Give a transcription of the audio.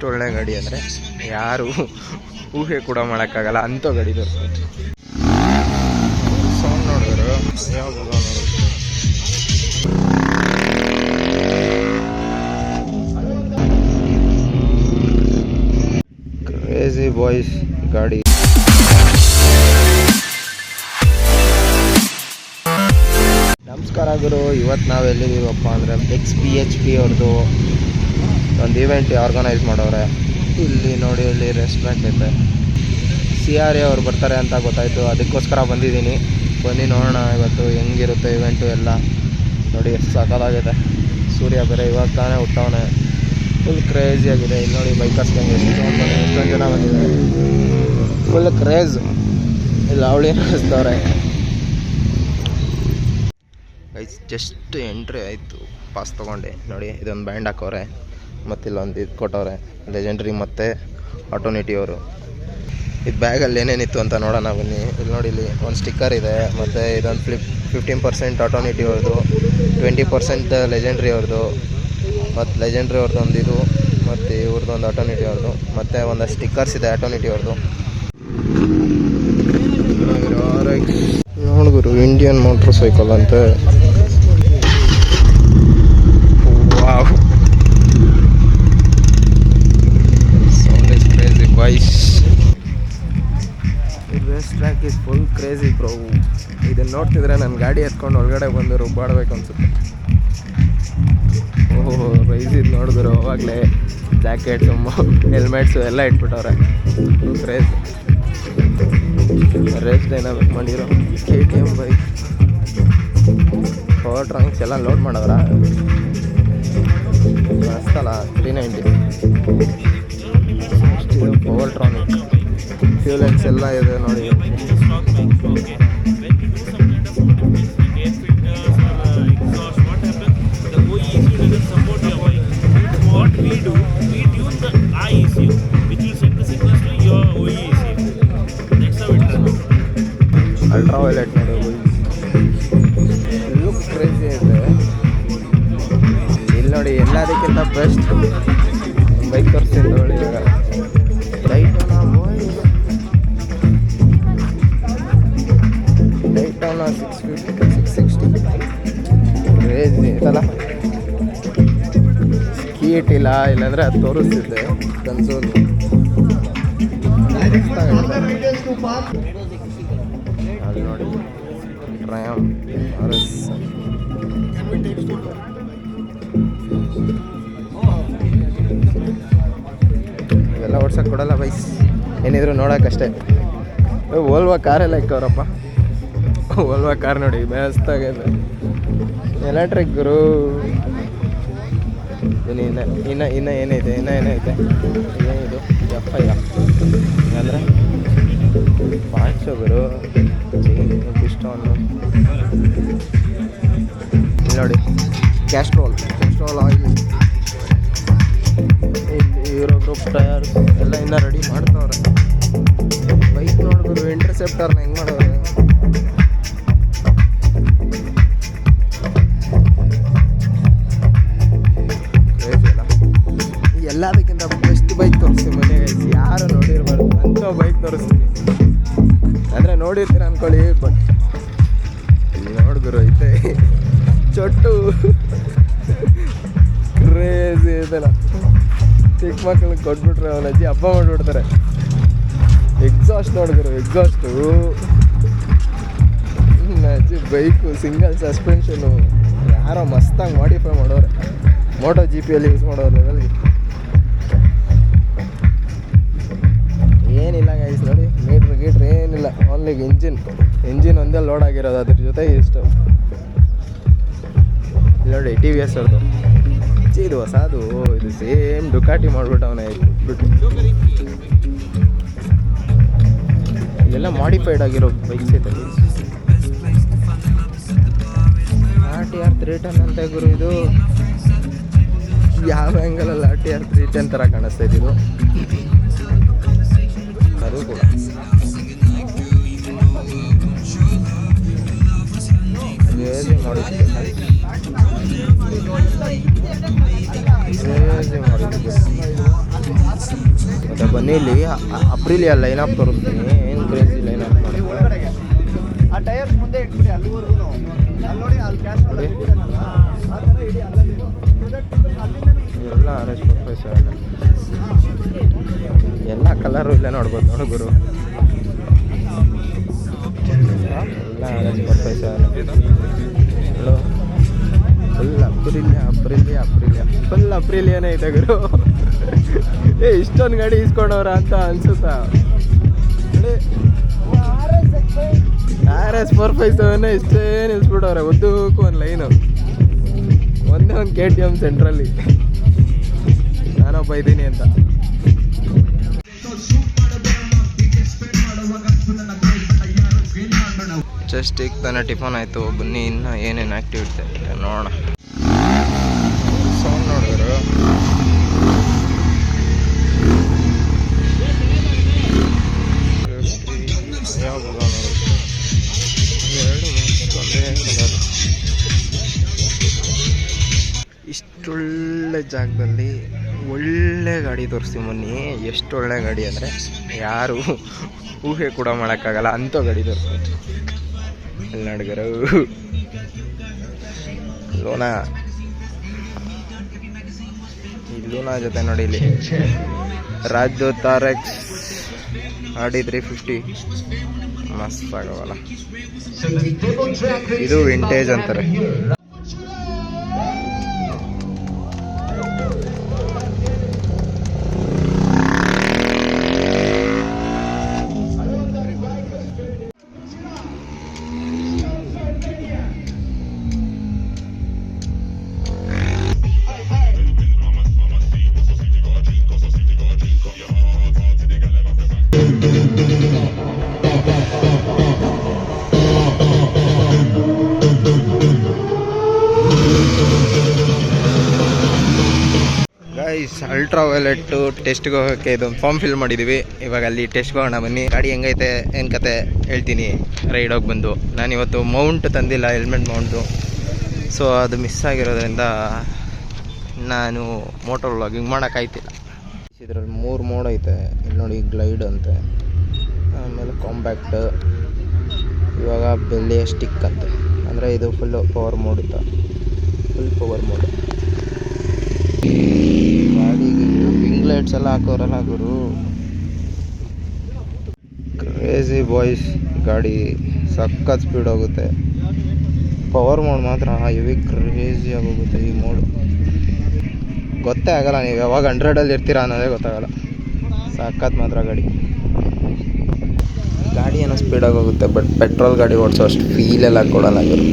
ಒಳ್ಳೆ ಗಾಡಿ ಅಂದರೆ ಯಾರು ಊಹೆ ಕೂಡ ಮಾಡೋಕ್ಕಾಗಲ್ಲ ಅಂಥ ಗಾಡಿ ತೋರಿಸ್ತಾರೆ. ಸೌಂಡ್ ನೋಡಿದ್ರು ಯಾವಾಗ ನೋಡಿದ್ರು ಕ್ರೇಜಿ ಬಾಯ್ಸ್ ಗಾಡಿ. ನಮಸ್ಕಾರ ಗುರು. ಇವತ್ತು ನಾವು ಎಲ್ಲಿದ್ದೀವಪ್ಪ ಅಂದರೆ XPHP ಅವ್ರದ್ದು ಒಂದು ಈವೆಂಟ್ ಆರ್ಗನೈಸ್ ಮಾಡೋರೆ. ಇಲ್ಲಿ ನೋಡಿ, ಇಲ್ಲಿ ರೆಸ್ಟೋರೆಂಟ್ ಐತೆ. CRA ಅವ್ರು ಬರ್ತಾರೆ ಅಂತ ಗೊತ್ತಾಯಿತು, ಅದಕ್ಕೋಸ್ಕರ ಬಂದಿದ್ದೀನಿ. ಬನ್ನಿ ನೋಡೋಣ ಇವತ್ತು ಹೆಂಗಿರುತ್ತೆ ಇವೆಂಟು ಎಲ್ಲ. ನೋಡಿ ಎಷ್ಟು ಸಖತ್ತಾಗಿದೆ. ಸೂರ್ಯ ಬೇರೆ ಇವಾಗ ತಾನೇ ಹುಟ್ಟವನೆ. ಫುಲ್ ಕ್ರೇಜಿ ಆಗಿದೆ. ಇಲ್ಲಿ ನೋಡಿ ಬೈಕರ್ಸ್ ಗಂಗೆ ಎಷ್ಟೊಂದು ಜನ ಬಂದಿದ್ದಾರೆ. Full craze. ಇಲ್ಲಿ ಅವಳಿ ನಡೆಸ್ತವ್ರೆ. ಜಸ್ಟ್ ಎಂಟ್ರಿ ಆಯಿತು, ಪಾಸ್ ತೊಗೊಂಡೆ. ನೋಡಿ ಇದೊಂದು ಬ್ಯಾಂಡ್ ಹಾಕೋರೆ, ಮತ್ತು ಇಲ್ಲೊಂದು ಇದು ಕೊಟ್ಟವ್ರೆ ಲೆಜೆಂಡ್ರಿ ಮತ್ತು ಆಟೋನಿಟಿ ಅವರು. ಇದು ಬ್ಯಾಗಲ್ಲಿ ಏನೇನಿತ್ತು ಅಂತ ನೋಡೋಣ ಬನ್ನಿ. ಇಲ್ಲಿ ನೋಡಿ, ಇಲ್ಲಿ ಒಂದು ಸ್ಟಿಕ್ಕರ್ ಇದೆ, ಮತ್ತು ಇದೊಂದು 15% ಆಟೋನಿಟಿ ಅವ್ರದ್ದು, 20% ಲೆಜೆಂಡ್ರಿ ಅವ್ರದ್ದು, ಮತ್ತು ಲೆಜೆಂಡ್ರಿ ಅವ್ರದ್ದು ಒಂದು ಇದು, ಮತ್ತು ಇವ್ರದ್ದು ಒಂದು ಆಟೋನಿಟಿ ಅವ್ರದ್ದು, ಮತ್ತು ಒಂದು ಸ್ಟಿಕ್ಕರ್ಸ್ ಇದೆ ಆಟೋನಿಟಿ ಅವ್ರದ್ದು. ನೋಡಿದ್ರು ಇಂಡಿಯನ್ ಮೋಟ್ರ್ ಸೈಕಲ್ ಅಂತ. Wow, sound is crazy boys. Race track is full crazy bro. ಇದನ್ನು ನೋಡ್ತಿದ್ರೆ ನನ್ನ ಗಾಡಿ ಎತ್ಕೊಂಡು ಒಳಗಡೆ ಬಂದು ರುಬ್ಬಾಡ್ಬೇಕು ಅನ್ಸುತ್ತೆ. ಓಹ್, ರೈಸಿದ್ದು ನೋಡಿದ್ರು ಅವಾಗಲೇ ಜಾಕೆಟ್ಸು ಹೆಲ್ಮೆಟ್ಸು ಎಲ್ಲ ಇಟ್ಬಿಟ್ಟವ್ರೆ. Full craze. ರೇಸ್ ಡೈನಾಮಿಕ್ ಮಾಡಿರೋ KTM ಬೈಕ್. ಪವರ್ ಟ್ರಂಕ್ಸ್ ಎಲ್ಲ ಲೋಡ್ ಮಾಡೋದ್ರ ಮಸ್ತಲ್ಲ. 390 ಅಷ್ಟಿದು ಪವರ್ ಟ್ರಾನಿಕ್. ಫ್ಯೂಲೆಕ್ಸ್ ಎಲ್ಲ ಇದೆ ನೋಡಿ. ಅಲ್ಟ್ರಾ ವೈಲೆಟ್ ನೋಡಿ, ಲುಕ್ ಕ್ರೇಜಿ ಇದೆ. ಇಲ್ಲಿ ನೋಡಿ, ಎಲ್ಲದಕ್ಕಿಂತ ಬೆಸ್ಟ್ ಬೈಕ್ ತೋರಿಸ್ತೀನಿ ನೋಡಿ. ಇವಾಗ ಡೈಟೋನಾ 660 ಕ್ರೇಜಿ ಇದಲ್ಲ. ಕೀ ಇಟ್ಟಿಲ್ಲ, ಇಲ್ಲಾಂದರೆ ಅದು ತೋರಿಸ್ತಿದ್ದೆ ಕನ್ಸೋಲ್. ಅಲ್ಲಿ ನೋಡಿ ಟ್ರಯಂ RS. ಇವೆಲ್ಲ ಓಡ್ಸೋಕ್ಕೆ ಕೊಡಲ್ಲ ಬೈಸ್, ಏನಿದ್ರು ನೋಡೋಕ್ಕಷ್ಟೇ. ಓಲ್ವಾ ಕಾರೆಲ್ಲ ಇಕ್ಕವ್ರಪ್ಪ. ಓಲ್ವಾ ಕಾರ್ ನೋಡಿ ಬೇಸ್ತಾಗಿದೆ. ಎಲೆಕ್ಟ್ರಿಕ್ ಗುರು. ಇನ್ನು ಏನೈತೆ, ಏನೈತೆ ಏನಿದು FI ಅಂದರೆ ಪಾಂಚೋ ಗುರು. ಪಿಸ್ಟೋನು ಇಲ್ಲಿ ನೋಡಿ, ಕ್ಯಾಸ್ಟ್ರೋಲ್ ಆಯಿಲ್. ಇಲ್ಲಿ ಯೂರೋ ಗ್ರೂಪ್ ಟಯರ್ಸ್ ಎಲ್ಲ ಇನ್ನೂ ರೆಡಿ ಮಾಡ್ತವ್ರೆ. ಬೈಕ್ ನೋಡಿದ್ರು ಇಂಟರ್ಸೆಪ್ಟರ್ನ ಹೆಂಗೆ ಮಾಡೋರು. ಎಲ್ಲದಕ್ಕಿಂತ ಬೆಸ್ಟ್ ಬೈಕ್ ತೋರಿಸ್ತೀನಿ ಮನೆಗೆ. ಯಾರು ನೋಡಿರ್ಬಾರ್ದು ಅಂಥ ಬೈಕ್ ತೋರಿಸ್ತೀನಿ. ಅಂದರೆ ನೋಡಿರ್ತೀರ ಅಂದ್ಕೊಳ್ಳಿ, ಬಟ್ ನೋಡಿದ್ರು ಐತೆ ಚೊಟ್ಟು ಕ್ರೇಜಿ ಇದೆಲ್ಲ. ಚಿಕ್ಕ ಮಕ್ಕಳಿಗೆ ಕೊಟ್ಬಿಟ್ರೆ ಅವನ ಅಜ್ಜಿ ಹಬ್ಬ ಮಾಡಿಬಿಡ್ತಾರೆ. ಎಕ್ಸಾಸ್ಟ್ ನೋಡಿದ್ರು, ಎಕ್ಸಾಸ್ಟು ಅಜ್ಜಿ. ಬೈಕು ಸಿಂಗಲ್ ಸಸ್ಪೆನ್ಷನು ಯಾರೋ ಮಸ್ತಾಗಿ ಮಾಡಿಫೈ ಮಾಡೋರೆ. ಮೋಟೋ GPಯಲ್ಲಿ ಯೂಸ್ ಮಾಡೋರು ಲೆವೆಲ್ಗೆ. ಏನಿಲ್ಲ ಗೈಸ್ ನೋಡಿ, ಮೀಟ್ರ್ ಏನಿಲ್ಲ, ಓನ್ಲಿ ಇಂಜಿನ್ ಒಂದೇ ಲೋಡ್ ಆಗಿರೋದು. ಅದ್ರ ಜೊತೆ ಇಷ್ಟು ನೋಡಿ TVS ಅವ್ರದ್ದು ಇದು ಹೊಸದು. ಇದು ಸೇಮ್ ಡುಕಾಟಿ ಮಾಡಿಬಿಟ್ಟು ಅವನೇ ಬಿಟ್ಟು. ಇಲ್ಲೆಲ್ಲ ಮಾಡಿಫೈಡ್ ಆಗಿರೋ ಬೈಕ್ಸ್ ಐತೆ. RTR 310 ಅಂತ ಗುರು. ಇದು ಯಾವ ಆ್ಯಂಗಲಲ್ಲಿ RTR 310 ಥರ ಕಾಣಿಸ್ತಾ ಇದ್ದಿದ್ದು ಅದು ಕೂಡ. ಮಾಡಿದ್ದೆ ಮತ್ತು ಬನ್ನಿ ಇಲ್ಲಿ ಅಪ್ರಿಲಿಯ ಲೈನಪ್ ತೋರಿಸ್ತೀನಿ. ಏನು ಕ್ರೇಜಿ ಲೈನಪ್ ನೋಡಿ. ಆ ಟೈರ್ಸ್ ಮುಂದೆ ಇಟ್ಬಿಡಿ ಅಲ್ಲಿವರೆಗೂ. ಅಲ್ಲಿ ನೋಡಿ ಅಲ್ಲಿ ಕ್ಯಾಶ್ ನೋಡಿ ಆ ಥರ ಇಡಿ ಅಲ್ಲಲ್ಲಿ ಎಲ್ಲ RS457 ಎಲ್ಲ ಕಲರು ಇಲ್ಲೇ ನೋಡ್ಬೋದು ನೋಡಿ ಗುರು. ಎಲ್ಲ RS457 ಹೇಳು. ಫುಲ್ ಅಪ್ರಿಲಿಯನೇ ಇದೆ ಗುರು. ಇಷ್ಟೊಂದು ಗಾಡಿ ಇಸ್ಕೊಂಡವ್ರ ಅಂತ ಅನ್ಸುತ್ತಾ ನೋಡಿ. RS457 ಇಷ್ಟೇ ನಿಲ್ಸ್ಬಿಟ್ಟವ್ರೆ ಉದ್ದಕ್ಕೂ ಒಂದು ಲೈನು. ಒಂದೇ ಒಂದು KTM ಸೆಂಟ್ರಲ್ಲಿ ನಾನೊಬ್ಬ ಇದ್ದೀನಿ ಅಂತ. ಜಸ್ಟ್ ಈಗ ತಾನೇ ಟಿಫನ್ ಆಯಿತು. ಬನ್ನಿ ಇನ್ನು ಏನೇನು ಆ್ಯಕ್ಟಿವಿಟಿ ನೋಡೋಣ. ಸೌಂಡ್ ನೋಡಿದ್ರು ಇಷ್ಟೊಳ್ಳೆ ಜಾಗದಲ್ಲಿ ಒಳ್ಳೆ ಗಾಡಿ ತೋರಿಸ್ತೀವಿ ಬನ್ನಿ. ಎಷ್ಟು ಒಳ್ಳೆ ಗಾಡಿ ಅಂದರೆ ಯಾರು ಊಹೆ ಕೂಡ ಮಾಡೋಕ್ಕಾಗಲ್ಲ ಅಂಥ ಗಾಡಿ ತೋರಿಸ್ತೀವಿ. ಇಲ್ಲಿ ನೋಡಿದ್ರು ಲೋನಾ, ಈ ಲೂನಾ ಜೊತೆ ನೋಡಿ ಇಲ್ಲಿ ರಾಜ್ದೂತ್ RX RD 350 ಮಸ್ತ್ ಆಗವಲ್ಲ. ಇದು ವಿಂಟೇಜ್ ಅಂತಾರೆ. ಗೈಸ್ ಅಲ್ಟ್ರಾ ವೈಲೆಟ್ಟು ಟೆಸ್ಟ್ಗೆ ಹೋಗೋಕ್ಕೆ ಇದೊಂದು ಫಾರ್ಮ್ ಫಿಲ್ ಮಾಡಿದ್ದೀವಿ. ಇವಾಗ ಅಲ್ಲಿ ಟೆಸ್ಟ್ಗೆ ಹೋಗೋಣ ಬನ್ನಿ. ಗಾಡಿ ಹೆಂಗೈತೆ ಏನು ಕತೆ ಹೇಳ್ತೀನಿ ರೈಡ್ ಹೋಗಿ ಬಂದು. ನಾನಿವತ್ತು ಮೌಂಟ್ ತಂದಿಲ್ಲ, ಹೆಲ್ಮೆಟ್ ಮೌಂಟು. ಸೊ ಅದು ಮಿಸ್ ಆಗಿರೋದ್ರಿಂದ ನಾನು ಮೋಟರ್ ವ್ಲಾಗಿಂಗ್ ಮಾಡೋಕ್ಕಾಯ್ತಿಲ್ಲ. ಇದರಲ್ಲಿ 3 ಮೋಡ್ ಐತೆ. ಇಲ್ಲಿ ನೋಡಿ ಗ್ಲೈಡ್ ಅಂತೆ, ಆಮೇಲೆ ಕಾಂಪ್ಯಾಕ್ಟ್, ಇವಾಗ ಬೆಲೆಯ ಸ್ಟಿಕ್ ಅಂತೆ. ಅಂದರೆ ಇದು ಫುಲ್ ಪವರ್ ಮೋಡ್ ಇತ್ತು, ಫುಲ್ ಪವರ್ ಮೋಡ್. ಗಾಡಿಗೆ ವಿಂಗ್ ಲೈಟ್ಸ್ ಎಲ್ಲ ಹಾಕೋರಲ್ಲ ಗುರು, ಕ್ರೇಜಿ ಬಾಯ್ಸ್. ಗಾಡಿ ಸಖತ್ ಸ್ಪೀಡ್ ಹೋಗುತ್ತೆ. ಪವರ್ ಮೋಡ್ ಮಾತ್ರ ಹೆವಿ ಕ್ರೇಜಿ ಆಗೋಗುತ್ತೆ. ಈ ಮೋಡ್ ಗೊತ್ತೇ ಆಗಲ್ಲ, ನೀವು ಯಾವಾಗ 100ಅಲ್ಲಿ ಇರ್ತೀರಾ ಅನ್ನೋದೇ ಗೊತ್ತಾಗಲ್ಲ. ಸಖತ್ ಮಾತ್ರ ಗಾಡಿ ಏನೋ ಸ್ಪೀಡಾಗಿ ಹೋಗುತ್ತೆ. ಬಟ್ ಪೆಟ್ರೋಲ್ ಗಾಡಿ ಓಡಿಸೋ ಅಷ್ಟು ಫೀಲೆಲ್ಲ ಕೊಡಲ್ಲ ಗುರು.